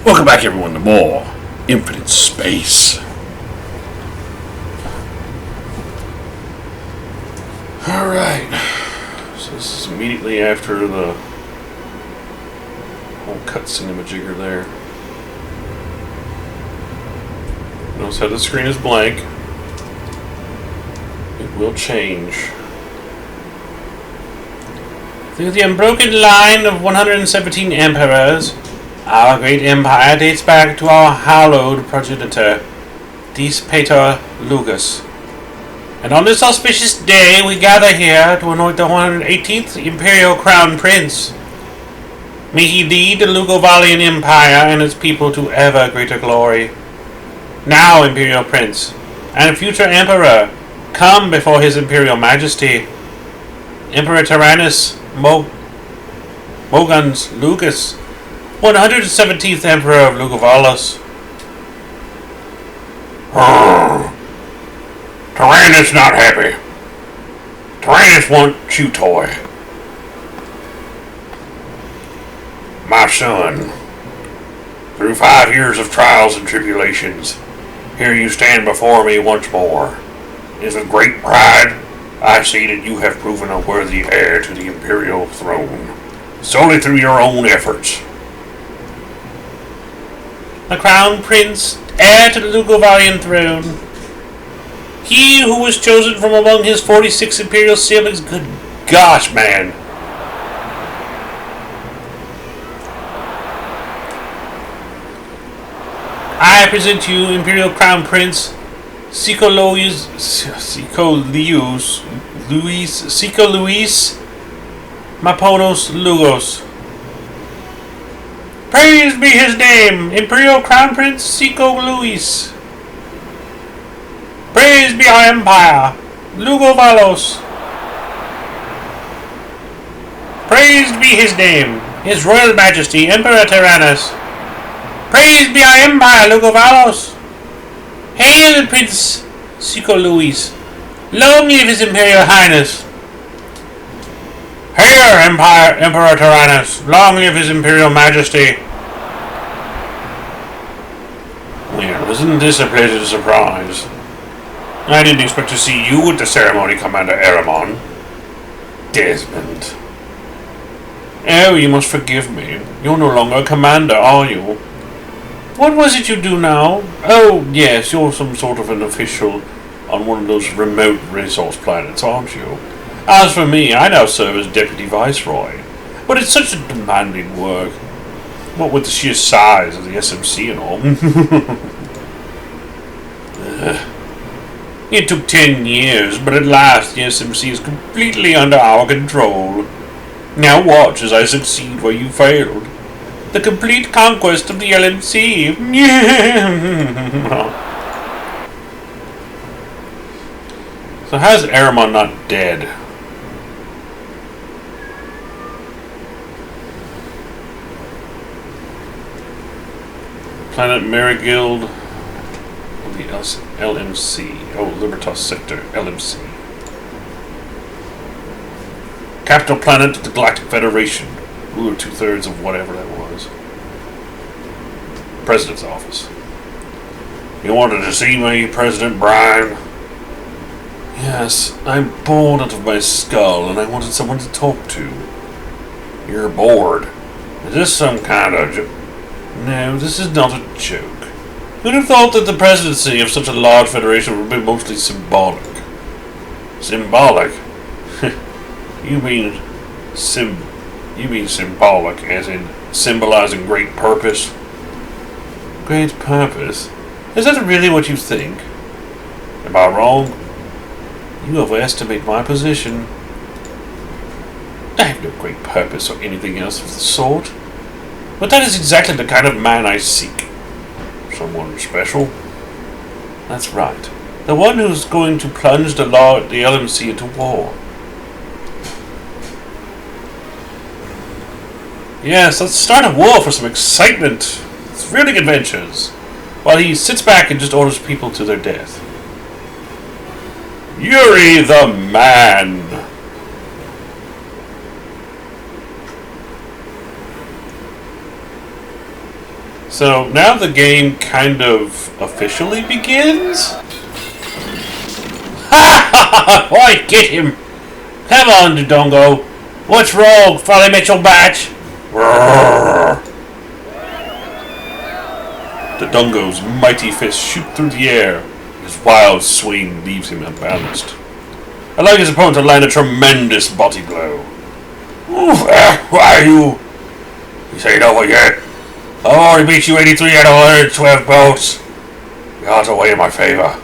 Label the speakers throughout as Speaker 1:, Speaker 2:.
Speaker 1: Welcome back, everyone, to more Infinite Space. Alright. So this is immediately after the whole cut cinemajigger there. Notice how the screen is blank. It will change. Through the unbroken line of 117 emperors, our great empire dates back to our hallowed progenitor, Pater Lugus. And on this auspicious day, we gather here to anoint the 118th Imperial Crown Prince. May he lead the Lugovalian Empire and its people to ever greater glory. Now, Imperial Prince, and future Emperor, come before His Imperial Majesty, Emperor Tyrannus Mogans Lugus, 117th Emperor of Lugovalos.
Speaker 2: Tyrannus not happy. Tyrannus want chew toy. My son, through 5 years of trials and tribulations, here you stand before me once more. It is with great pride I see that you have proven a worthy heir to the imperial throne, solely through your own efforts.
Speaker 3: The Crown Prince, heir to the Lugovalian throne. He who was chosen from among his 46 imperial siblings. Good gosh, man. I present you Imperial Crown Prince Siko Luis Maponos Lugos. Praise be his name, Imperial Crown Prince Siko Luis. Praise be our empire, Lugovalos. Praised be his name, His Royal Majesty, Emperor Tyrannus. Praised be our empire, Lugovalos. Hail, Prince Siko Luis. Long live His Imperial Highness.
Speaker 2: Hail, Emperor Tyrannus. Long live His Imperial Majesty. Well, isn't this a pleasant surprise? I didn't expect to see you at the ceremony, Commander Aramon. Desmond. Oh, you must forgive me. You're no longer a commander, are you? What was it you do now? Oh, yes, you're some sort of an official on one of those remote resource planets, aren't you? As for me, I now serve as Deputy Viceroy. But it's such a demanding work. What with the sheer size of the SMC and all. It took 10 years, but at last the SMC is completely under our control. Now watch as I succeed where you failed. The complete conquest of the LMC. So how's Aramon not dead? Planet Marigold. The LMC. Oh, Libertas Sector. LMC. Capital planet of the Galactic Federation. Ooh, 2/3 of whatever that was. President's office. You wanted to see me, President Brian? Yes, I'm bored out of my skull and I wanted someone to talk to. You're bored. Is this some kind of No, this is not a joke. Who'd have thought that the presidency of such a large federation would be mostly symbolic? Symbolic? You mean symbolic, as in symbolizing great purpose? Great purpose? Is that really what you think? Am I wrong? You overestimate my position. I have no great purpose or anything else of the sort. But that is exactly the kind of man I seek. Someone special? That's right. The one who's going to plunge the LMC into war. Yes, let's start a war for some excitement. Thrilling adventures. While he sits back and just orders people to their death. Yuri the man!
Speaker 1: So now the game kind of officially begins?
Speaker 3: Ha ha! Why, get him! Come on, Dodongo. What's wrong, Folly Mitchell Batch?
Speaker 1: Dodongo's mighty fists shoot through the air. His wild swing leaves him unbalanced. Allowing his opponent to land a tremendous body blow.
Speaker 2: Why are you? This ain't over yet. I've already beat you 83 out of 112 belts. The odds are way in my favor.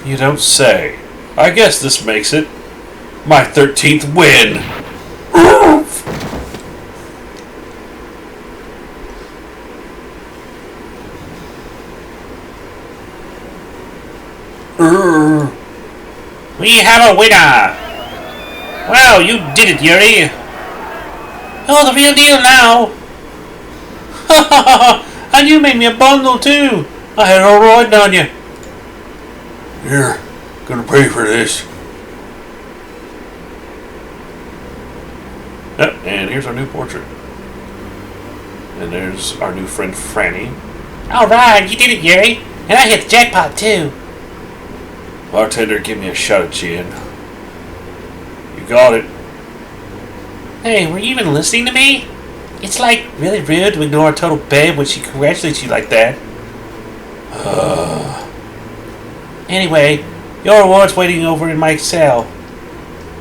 Speaker 1: You don't say. I guess this makes it my 13th win.
Speaker 3: We have a winner! Well, you did it, Yuri! Oh, the real deal now! Ha ha ha! And you made me a bundle too! I had all riding on you!
Speaker 2: You're gonna pay for this.
Speaker 1: Yep, and here's our new portrait. And there's our new friend Franny.
Speaker 3: Alright, you did it, Yuri! And I hit the jackpot too!
Speaker 1: Bartender, give me a shot at gin. You got it.
Speaker 3: Hey, were you even listening to me? It's like really rude to ignore a total babe when she congratulates you like that. Anyway, your reward's waiting over in my cell.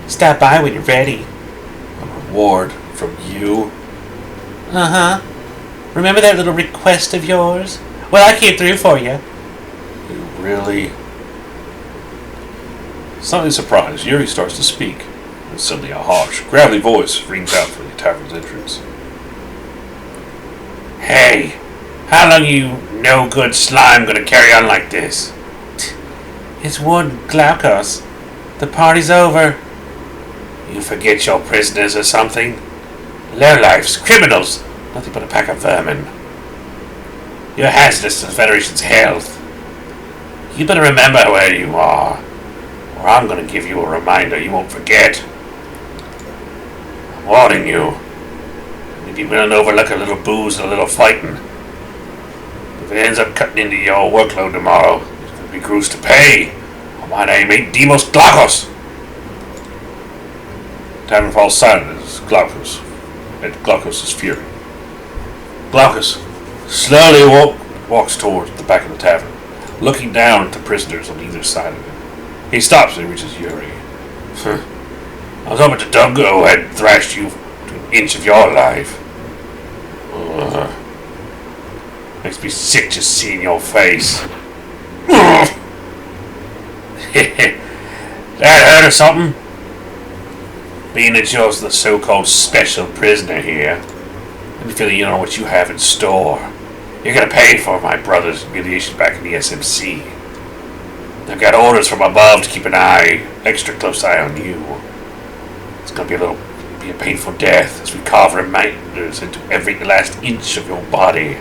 Speaker 3: Stop by when you're ready.
Speaker 1: A reward from you?
Speaker 3: Uh-huh. Remember that little request of yours? Well, I came through for you.
Speaker 1: You really? Slightly surprised, Yuri starts to speak. And suddenly a harsh, gravelly voice rings out from the tavern's entrance.
Speaker 3: Hey, how long you no-good slime gonna carry on like this? It's one Glaukos. The party's over. You forget your prisoners or something? Lowlifes, criminals, nothing but a pack of vermin. You're hazardous to the Federation's health. You better remember where you are, or I'm gonna give you a reminder you won't forget. I'm warning you. If you're gonna overlook a little booze and a little fighting, if it ends up cutting into your workload tomorrow, there's gonna be crews to pay. My name ain't Demos Glaukos.
Speaker 1: Tavern falls silent as Glaukos at Glaukos' fury. Glaukos slowly walks towards the back of the tavern, looking down at the prisoners on either side of him. He stops and reaches Yuri.
Speaker 2: I was hoping Dodongo had thrashed you to an inch of your life. Makes me sick just seeing your face. That hurt or something? Being that you're the so-called special prisoner here, and feeling you know what you have in store, you're gonna pay for my brother's humiliation back in the SMC. I've got orders from above to keep an extra close eye on you. It's gonna be a painful death as we carve reminders into every last inch of your body.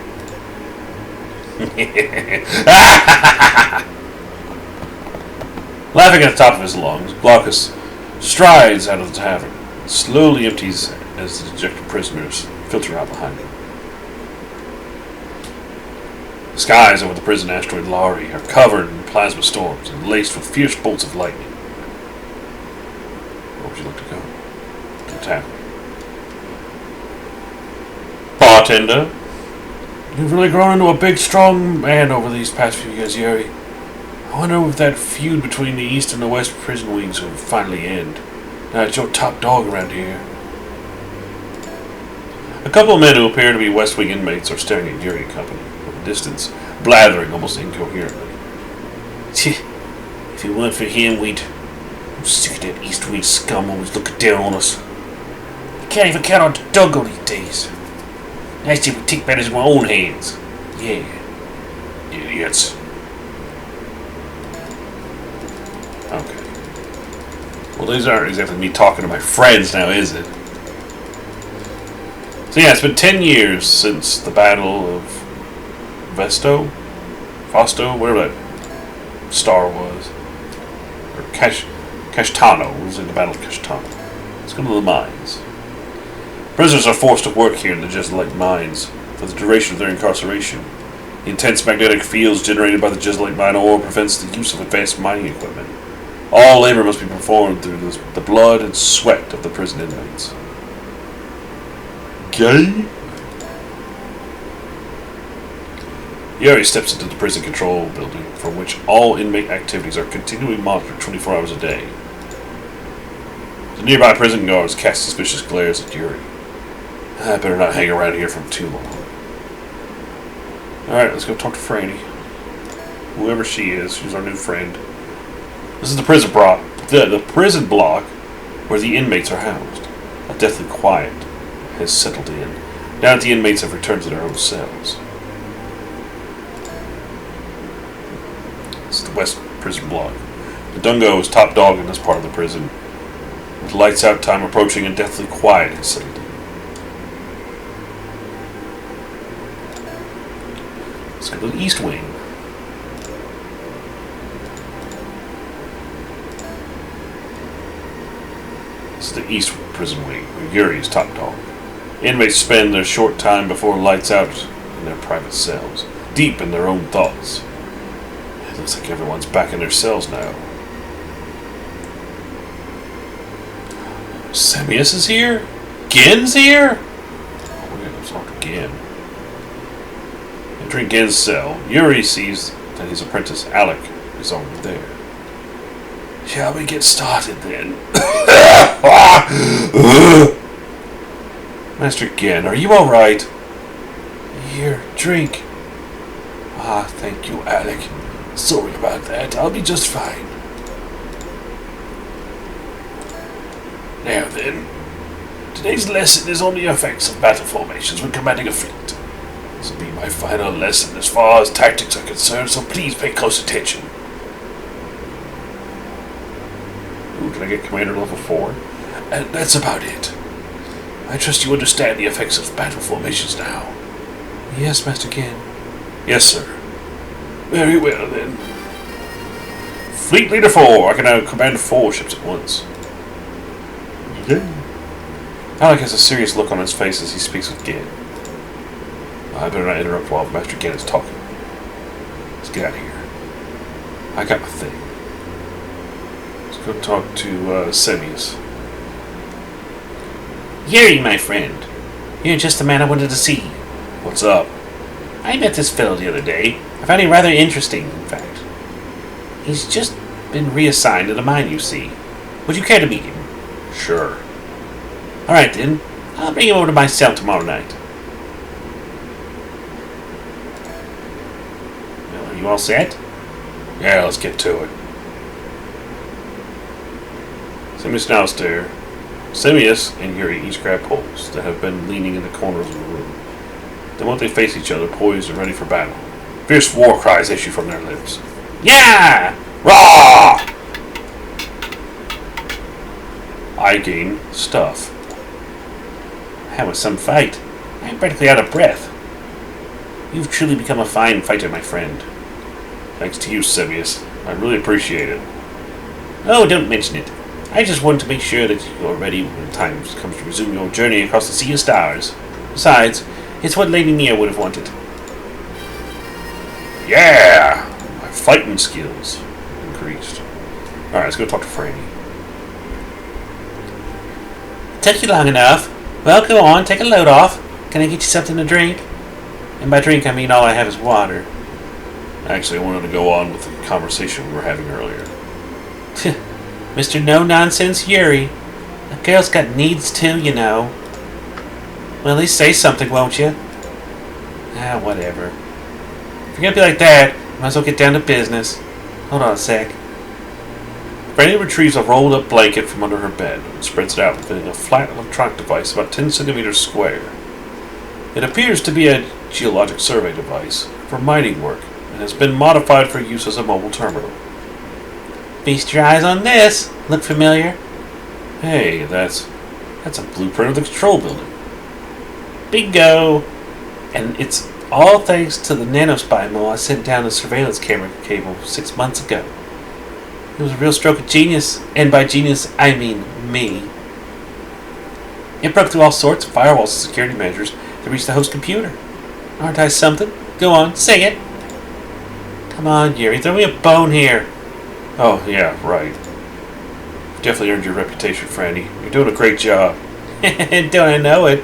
Speaker 1: Laughing at the top of his lungs, Glaukos strides out of the tavern, slowly empties as the dejected prisoners filter out behind him. The skies over the prison asteroid Lari are covered in plasma storms and laced with fierce bolts of lightning. Where would you like to go? To the tavern. Bartender, you've really grown into a big, strong man over these past few years, Yuri. I wonder if that feud between the East and the West prison wings will finally end. Now it's your top dog around here. A couple of men who appear to be West Wing inmates are staring at Yuri and company from a distance, blathering almost incoherently.
Speaker 3: If it weren't for him, I'm sick of that East Wing scum always looking down on us. I can't even count on Dodongo these days. Nice to take matters in my own hands. Yeah.
Speaker 1: Idiots. Okay. Well, these aren't exactly me talking to my friends now, is it? So yeah, it's been 10 years since the Battle of Fosto, whatever that star was. Or Kashtano was in the Battle of Kashtano. Let's go to the mines. Prisoners are forced to work here in the just like mines for
Speaker 2: for the duration of their incarceration. The intense magnetic fields generated by the Jesolite mine ore prevents the use of advanced mining equipment. All labor must be performed through the blood and sweat of the prison inmates. Gay? Yuri steps into the prison control building, from which all inmate activities are continually monitored 24 hours a day. The nearby prison guards cast suspicious glares at Yuri. I better not hang around here for too long. Alright, let's go talk to Franny. Whoever she is, she's our new friend. This is the prison block where the inmates are housed. A deathly quiet has settled in, now that the inmates have returned to their own cells. It's the West Prison block. The Dungo is top dog in this part of the prison. With lights out time approaching and deathly quiet has settled in. Let's go to the East Wing. This is the East Prison Wing, where Yuri is top dog. Inmates spend their short time before lights out in their private cells, deep in their own thoughts. It looks like everyone's back in their cells now. Semius is here? Gen's here? Oh, we're going to talk to Gen. Entering Gen's cell, Yuri sees that his apprentice Alec is already there. Shall we get started then? Master Gen, are you alright? Here, drink. Ah, thank you, Alec. Sorry about that. I'll be just fine. Now then, today's lesson is on the effects of battle formations when commanding a fleet. This will be my final lesson as far as tactics are concerned, so please pay close attention. Ooh, can I get Commander level 4? And that's about it. I trust you understand the effects of battle formations now. Yes, Master Gen. Yes, sir. Very well, then. Fleet Leader 4. I can now command 4 ships at once. Yeah. Alec has a serious look on his face as he speaks with Gen. I better not interrupt while Master Gen is talking. Let's get out of here. I got my thing. Let's go talk to Semius.
Speaker 3: Yuri, my friend. You're just the man I wanted to see.
Speaker 2: What's up?
Speaker 3: I met this fellow the other day. I found him rather interesting, in fact. He's just been reassigned to the mine, you see. Would you care to meet him?
Speaker 2: Sure.
Speaker 3: Alright then. I'll bring him over to my cell tomorrow night. Well, are you all set?
Speaker 2: Yeah, let's get to it. Semius now stare. Semius and Yuri each grab poles that have been leaning in the corners of the room. Then once they face each other, poised and ready for battle, fierce war cries issue from their lips.
Speaker 3: Yeah!
Speaker 2: Rah! I gain stuff.
Speaker 3: That was some fight. I'm practically out of breath. You've truly become a fine fighter, my friend.
Speaker 2: Thanks to you, Semius. I really appreciate it.
Speaker 3: Oh, don't mention it. I just want to make sure that you're ready when the time comes to resume your journey across the Sea of Stars. Besides, it's what Lady Nia would have wanted.
Speaker 2: Yeah! My fighting skills increased. Alright, let's go talk to Franny.
Speaker 3: Took you long enough. Well, go on, take a load off. Can I get you something to drink? And by drink, I mean all I have is water.
Speaker 2: Actually, I wanted to go on with the conversation we were having earlier.
Speaker 3: Mr. No-Nonsense Yuri. A girl's got needs too, you know. Well, at least say something, won't you? Ah, whatever. If you're gonna be like that, might as well get down to business. Hold on a sec.
Speaker 2: Franny retrieves a rolled-up blanket from under her bed and spreads it out within a flat electronic device about 10 centimeters square. It appears to be a geologic survey device for mining work and has been modified for use as a mobile terminal.
Speaker 3: Feast your eyes on this. Look familiar?
Speaker 2: Hey, that's a blueprint of the control building.
Speaker 3: Bingo! And it's all thanks to the nanospy mo I sent down the surveillance camera cable 6 months ago. It was a real stroke of genius, and by genius I mean me. It broke through all sorts of firewalls and security measures to reach the host computer.
Speaker 1: Aren't I something? Go on, sing it. Come on, Yuri, throw me a bone here.
Speaker 2: Oh, yeah, right. You've definitely earned your reputation, Franny. You're doing a great job.
Speaker 1: Don't I know it?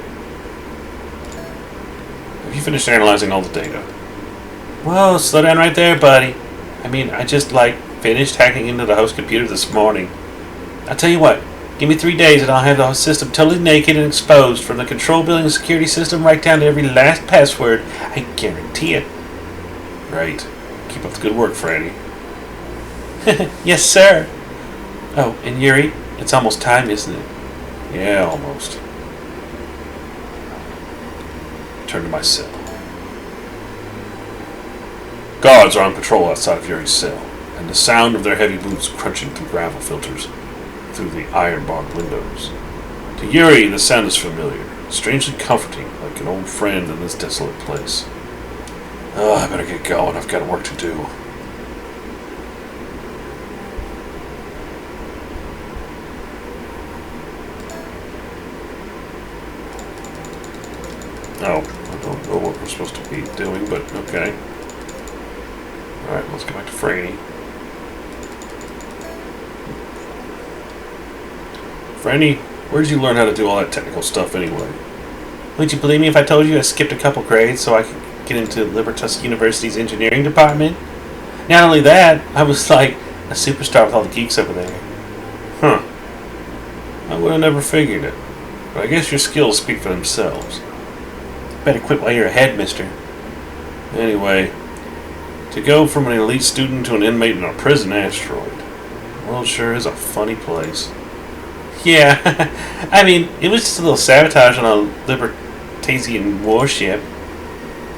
Speaker 2: Have you finished analyzing all the data?
Speaker 1: Whoa, slow down right there, buddy. I mean, I just, finished hacking into the host computer this morning. I'll tell you what, give me 3 days and I'll have the whole system totally naked and exposed, from the control building security system right down to every last password. I guarantee it.
Speaker 2: Right. Keep up the good work, Franny.
Speaker 1: Yes, sir. Oh, and Yuri, it's almost time, isn't it?
Speaker 2: Yeah, almost. Turn to my cell. Guards are on patrol outside of Yuri's cell, and the sound of their heavy boots crunching through gravel filters through the iron-barred windows. To Yuri, the sound is familiar, strangely comforting, like an old friend in this desolate place. Oh, I better get going. I've got work to do. Oh, I don't know what we're supposed to be doing, but okay. Alright, let's go back to Franny. Franny, where did you learn how to do all that technical stuff anyway?
Speaker 1: Would you believe me if I told you I skipped a couple grades so I could get into Libertas University's engineering department? Not only that, I was like a superstar with all the geeks over there.
Speaker 2: Huh. I would have never figured it. But I guess your skills speak for themselves.
Speaker 1: Better quit while you're ahead, mister.
Speaker 2: Anyway, to go from an elite student to an inmate in a prison asteroid. The world sure is a funny place.
Speaker 1: Yeah, I mean, it was just a little sabotage on a Libertasian warship.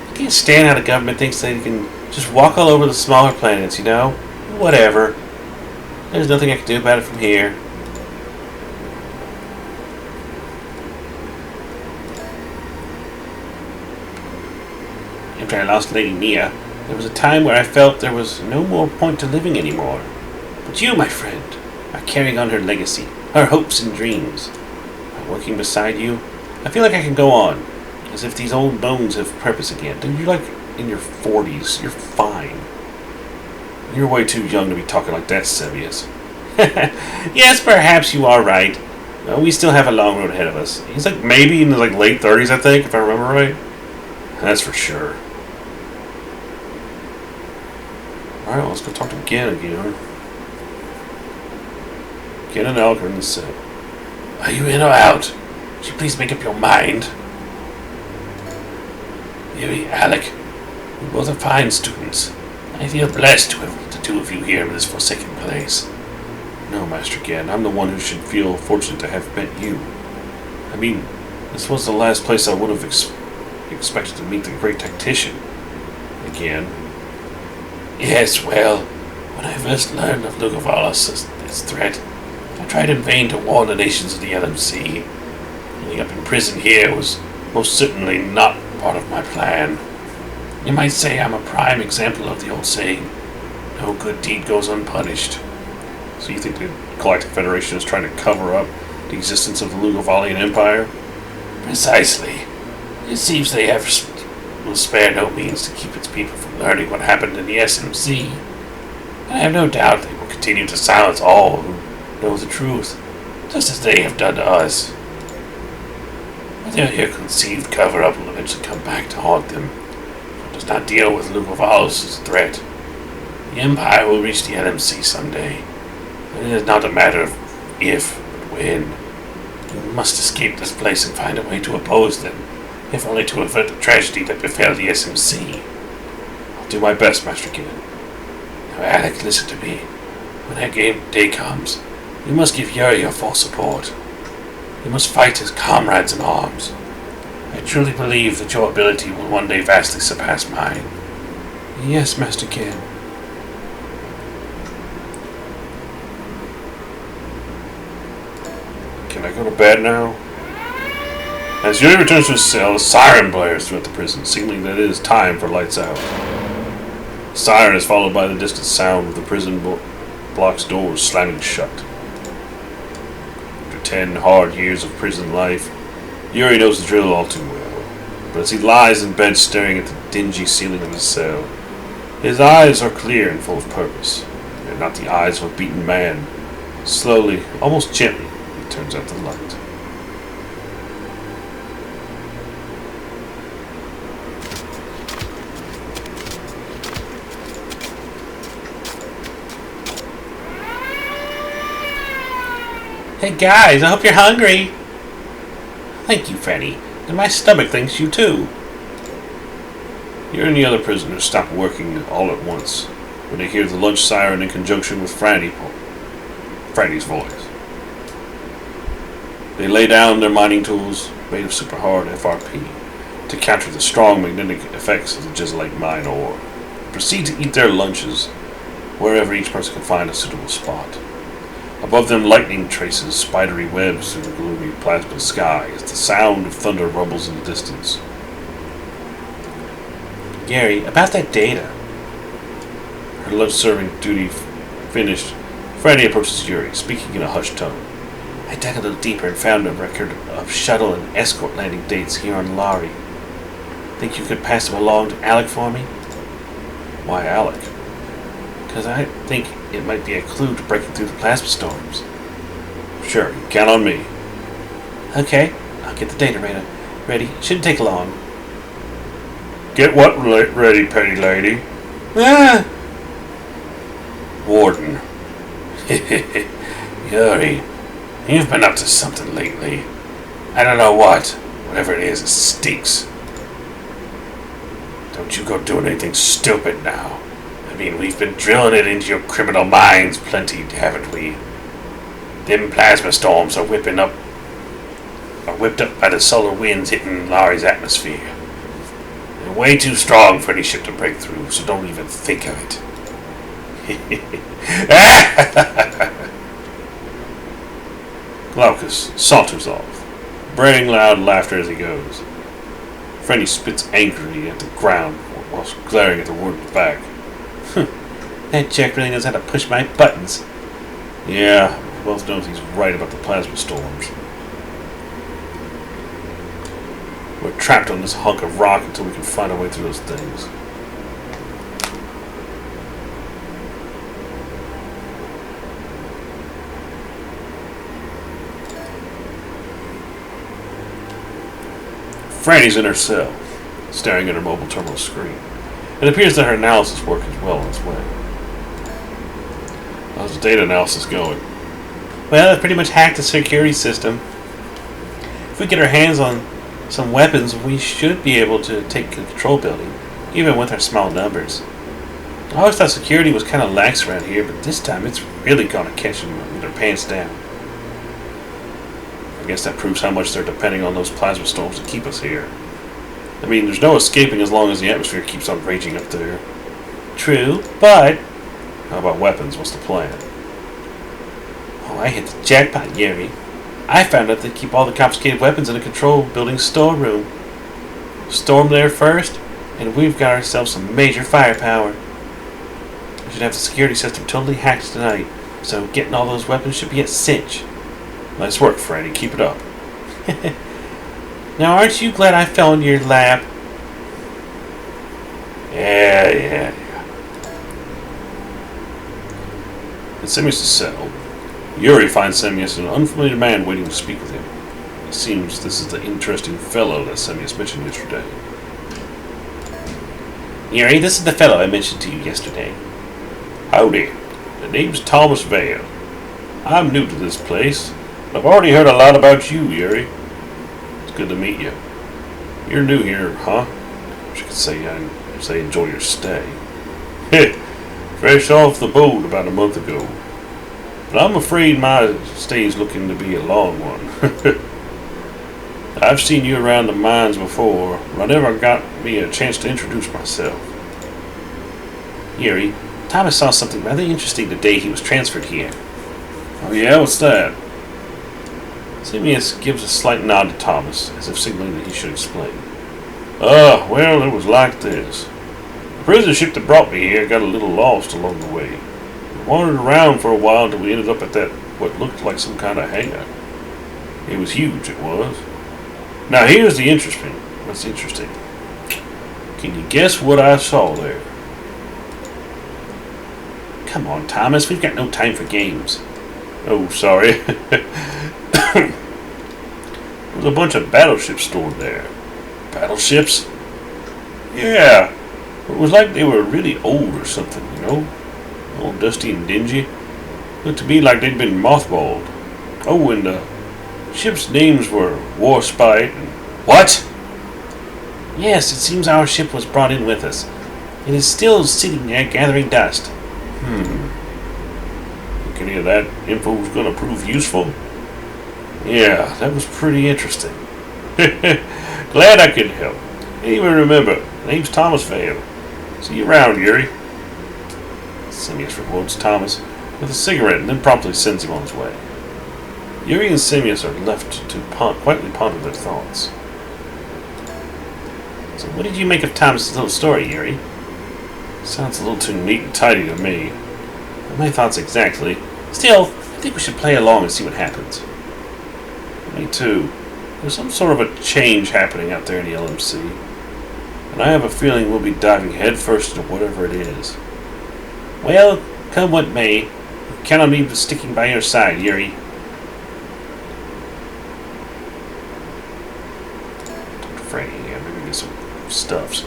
Speaker 1: I can't stand how the government thinks they can just walk all over the smaller planets, you know? Whatever. There's nothing I can do about it from here. After I lost Lady Mia, there was a time where I felt there was no more point to living anymore. But you, my friend, are carrying on her legacy, her hopes and dreams. By working beside you, I feel like I can go on, as if these old bones have purpose again.
Speaker 2: Dude, you're like in your 40s. You're fine. You're way too young to be talking like that, Sebius.
Speaker 1: Yes, perhaps you are right. We still have a long road ahead of us.
Speaker 2: He's like maybe in his late 30s, I think, if I remember right. That's for sure. Alright, let's go talk to Gen again. Gen and Alec are in the cell.
Speaker 1: Are you in or out? Would you please make up your mind? Yuri, Alec, you both are fine students. I feel blessed to have the two of you here in this forsaken place.
Speaker 2: No, Master Gen, I'm the one who should feel fortunate to have met you. I mean, this was the last place I would have expected to meet the great tactician. Again.
Speaker 1: Yes, well, when I first learned of Lugovalos' threat, I tried in vain to warn the nations of the LMC. Ending up in prison here was most certainly not part of my plan. You might say I'm a prime example of the old saying, no good deed goes unpunished.
Speaker 2: So you think the Galactic Federation is trying to cover up the existence of the Lugovalian Empire?
Speaker 1: Precisely. It seems they will spare no means to keep its people from learning what happened in the SMC. And I have no doubt they will continue to silence all who know the truth, just as they have done to us. But their ill-conceived cover-up will eventually come back to haunt them. If it does not deal with Lugovalos' threat, the Empire will reach the LMC someday. And it is not a matter of if, but when. We must escape this place and find a way to oppose them, if only to avert the tragedy that befell the SMC.
Speaker 2: I'll do my best, Master Gen.
Speaker 1: Now, Alec, listen to me. When that day comes, you must give Yuri your full support. You must fight as comrades in arms. I truly believe that your ability will one day vastly surpass mine.
Speaker 2: Yes, Master Gen. Can I go to bed now? As Yuri returns to his cell, a siren blares throughout the prison, signaling that it is time for lights out. The siren is followed by the distant sound of the prison block's doors slamming shut. After 10 hard years of prison life, Yuri knows the drill all too well. but as he lies in bed staring at the dingy ceiling of his cell, his eyes are clear and full of purpose. They're not the eyes of a beaten man. Slowly, almost gently, he turns out the light.
Speaker 1: Hey guys, I hope you're hungry. Thank you, Freddy. And my stomach thanks you too.
Speaker 2: You and the other prisoners stop working all at once when they hear the lunch siren in conjunction with Freddy's voice. They lay down their mining tools, made of super hard FRP, to capture the strong magnetic effects of the Jizzlite mine ore, and proceed to eat their lunches wherever each person can find a suitable spot. Above them, lightning traces spidery webs through the gloomy plasma sky as the sound of thunder rumbles in the distance.
Speaker 1: Gary, about that data.
Speaker 2: Her lunch-serving duty finished, Freddy approaches Yuri, speaking in a hushed tone.
Speaker 1: I dug a little deeper and found a record of shuttle and escort landing dates here on Lari. Think you could pass them along to Alec for me?
Speaker 2: Why Alec?
Speaker 1: Because I think it might be a clue to breaking through the plasma storms.
Speaker 2: Sure, you count on me.
Speaker 1: Okay, I'll get the data ready. Shouldn't take long.
Speaker 2: Get what ready, petty lady?
Speaker 1: Ah!
Speaker 2: Warden. Yuri, you've been up to something lately. I don't know what. Whatever it is, it stinks. Don't you go doing anything stupid now. I mean, we've been drilling it into your criminal minds plenty, haven't we? Them plasma storms are whipped up by the solar winds hitting Lari's atmosphere. They're way too strong for any ship to break through, so don't even think of it. Glaucus saunters off, braying loud laughter as he goes. Freddy spits angrily at the ground whilst glaring at the warden's back.
Speaker 1: That jerk really knows how to push my buttons.
Speaker 2: Yeah, we both know he's right about the plasma storms. We're trapped on this hunk of rock until we can find our way through those things. Franny's in her cell, staring at her mobile terminal screen. It appears that her analysis work is well on its way. How's the data analysis going?
Speaker 1: Well, I've pretty much hacked the security system. If we get our hands on some weapons, we should be able to take the control building, even with our small numbers. I always thought security was kind of lax around here, but this time it's really going to catch them with their pants down.
Speaker 2: I guess that proves how much they're depending on those plasma storms to keep us here. I mean, there's no escaping as long as the atmosphere keeps on raging up there.
Speaker 1: True, but...
Speaker 2: How about weapons? What's the plan?
Speaker 1: Oh, I hit the jackpot, Yuri. I found out they keep all the confiscated weapons in the control building storeroom. Storm there first, and we've got ourselves some major firepower. We should have the security system totally hacked tonight, so getting all those weapons should be a cinch.
Speaker 2: Nice work, Freddy. Keep it up.
Speaker 1: Now, aren't you glad I fell into your lap?
Speaker 2: Yeah. In Semius' cell, Yuri finds Semius an unfamiliar man waiting to speak with him. It seems this is the interesting fellow that Semius mentioned yesterday.
Speaker 1: Yuri, this is the fellow I mentioned to you yesterday.
Speaker 2: Howdy. The name's Thomas Vale. I'm new to this place. I've already heard a lot about you, Yuri. It's good to meet you. You're new here, huh? I should say enjoy your stay. Fresh off the boat about a month ago. But I'm afraid my stay's looking to be a long one. I've seen you around the mines before, but I never got me a chance to introduce myself.
Speaker 1: Yuri, Thomas saw something rather interesting the day he was transferred here.
Speaker 2: Oh yeah, what's that?
Speaker 1: Semius gives a slight nod to Thomas, as if signaling that he should explain.
Speaker 2: Well, it was like this. The prison ship that brought me here got a little lost along the way. We wandered around for a while until we ended up at that, what looked like some kind of hangar. It was huge, it was. Now here's the interesting
Speaker 1: That's interesting. Can you guess what I saw there? Come on, Thomas. We've got no time for games. Oh, sorry. There's a bunch of battleships stored there. Battleships? Yeah. It was like they were really old or something, you know? All dusty and dingy. Looked to me like they'd been mothballed. Oh, and the ships' names were Warspite and... What? Yes, it seems our ship was brought in with us. It is still sitting there gathering dust.
Speaker 2: Think any of that info was going to prove useful? Yeah, that was pretty interesting. Glad I could help. I even remember. Name's Thomas Vale. See you around, Yuri.
Speaker 1: Simius rewards Thomas with a cigarette and then promptly sends him on his way. Yuri and Simius are left to quietly ponder their thoughts. So what did you make of Thomas' little story, Yuri?
Speaker 2: Sounds a little too neat and tidy to me.
Speaker 1: Not my thoughts exactly. Still, I think we should play along and see what happens.
Speaker 2: Me too. There's some sort of a change happening out there in the LMC. And I have a feeling we'll be diving headfirst into whatever it is.
Speaker 1: Well, come what may, count on me sticking by your side, Yuri.
Speaker 2: Talk to Franny, yeah, maybe get some stuffs.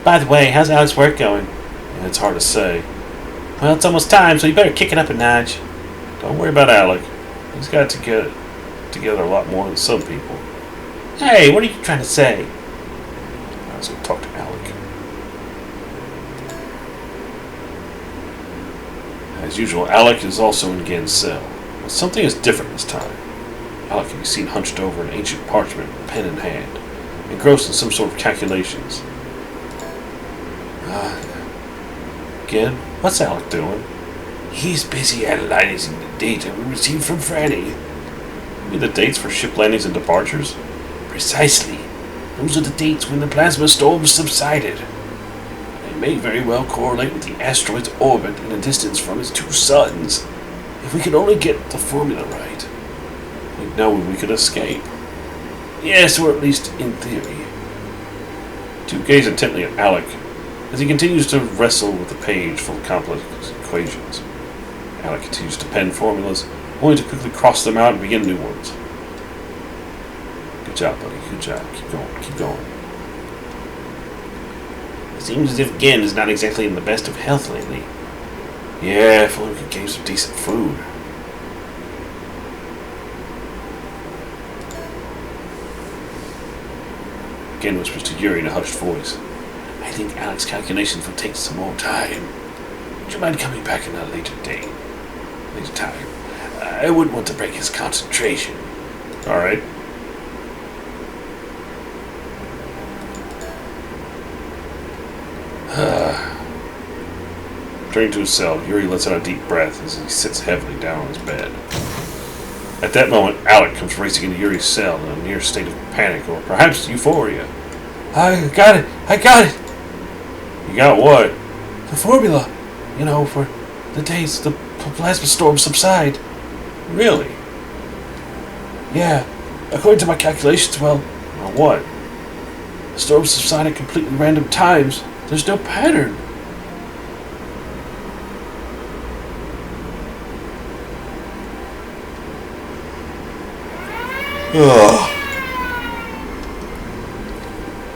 Speaker 1: By the way, how's Alex's work going?
Speaker 2: Yeah, it's hard to say.
Speaker 1: Well, it's almost time, so you better kick it up a notch.
Speaker 2: Don't worry about Alec. He's got to get together a lot more than some people.
Speaker 1: Hey, what are you trying to say?
Speaker 2: I was going to talk to Alec. As usual, Alec is also in Gen's cell. But something is different this time. Alec can be seen hunched over an ancient parchment, pen in hand, engrossed in some sort of calculations. Gen, what's Alec doing?
Speaker 3: He's busy analyzing the data we received from Franny.
Speaker 2: You mean the dates for ship landings and departures?
Speaker 3: Precisely. Those are the dates when the plasma storms subsided. They may very well correlate with the asteroid's orbit and the distance from its two suns. If we could only get the formula right,
Speaker 2: we'd know when we could escape.
Speaker 3: Yes, or at least in theory.
Speaker 2: Two gaze intently at Alec as he continues to wrestle with the page full of complex equations. Alec continues to pen formulas, only to quickly cross them out and begin new ones. Good job, buddy. Good job. Keep going. Keep going.
Speaker 1: It seems as if Gen is not exactly in the best of health lately.
Speaker 2: Yeah, if only we could get some decent food. Gen whispers to Yuri in a hushed voice.
Speaker 3: I think Alec's calculations will take some more time. Would you mind coming back in a later date? Later time. I wouldn't want to break his concentration.
Speaker 2: Alright. Turning to his cell, Yuri lets out a deep breath as he sits heavily down on his bed. At that moment, Alec comes racing into Yuri's cell in a near state of panic, or perhaps euphoria.
Speaker 3: I got it! I got it!
Speaker 2: You got what?
Speaker 3: The formula. You know, for the days the plasma storms subside.
Speaker 2: Really?
Speaker 3: Yeah. According to my calculations, well,
Speaker 2: what?
Speaker 3: The storms subside at completely random times. There's no pattern.
Speaker 2: Ugh.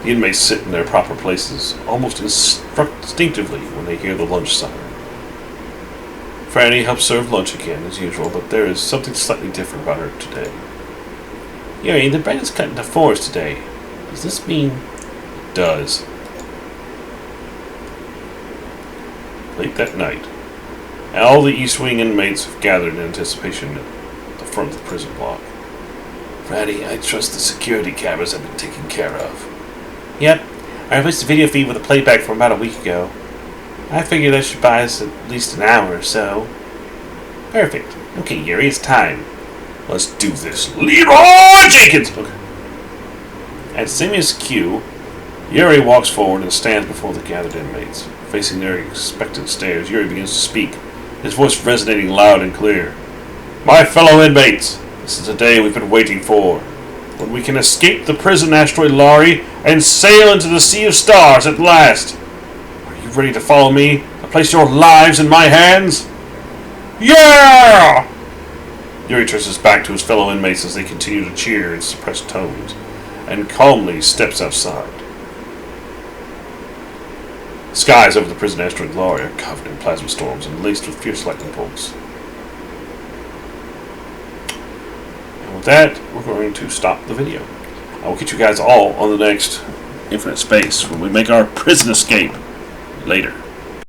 Speaker 2: The inmates sit in their proper places, almost instinctively when they hear the lunch siren. Franny helps serve lunch again, as usual, but there is something slightly different about her today.
Speaker 1: Yuri, the bread is cut into fours today. Does this mean...
Speaker 2: It does. Late that night, all the East Wing inmates have gathered in anticipation at the front of the prison block.
Speaker 3: Franny, I trust the security cameras have been taken care of.
Speaker 1: Yep. I replaced the video feed with a playback from about a week ago. I figured that should buy us at least an hour or so. Perfect. Okay, Yuri, it's time.
Speaker 2: Let's do this. Leroy Jenkins! Okay. At Simius' cue, Yuri walks forward and stands before the gathered inmates. Facing their expectant stares, Yuri begins to speak, his voice resonating loud and clear. My fellow inmates, this is the day we've been waiting for. when we can escape the prison asteroid Lari and sail into the Sea of Stars at last. Are you ready to follow me and place your lives in my hands? Yeah! Yuri turns his back to his fellow inmates as they continue to cheer in suppressed tones, and calmly steps outside. The skies over the prison asteroid Lari are covered in plasma storms and laced with fierce lightning bolts. And with that, we're going to stop the video. I will catch you guys all on the next Infinite Space when we make our prison escape later.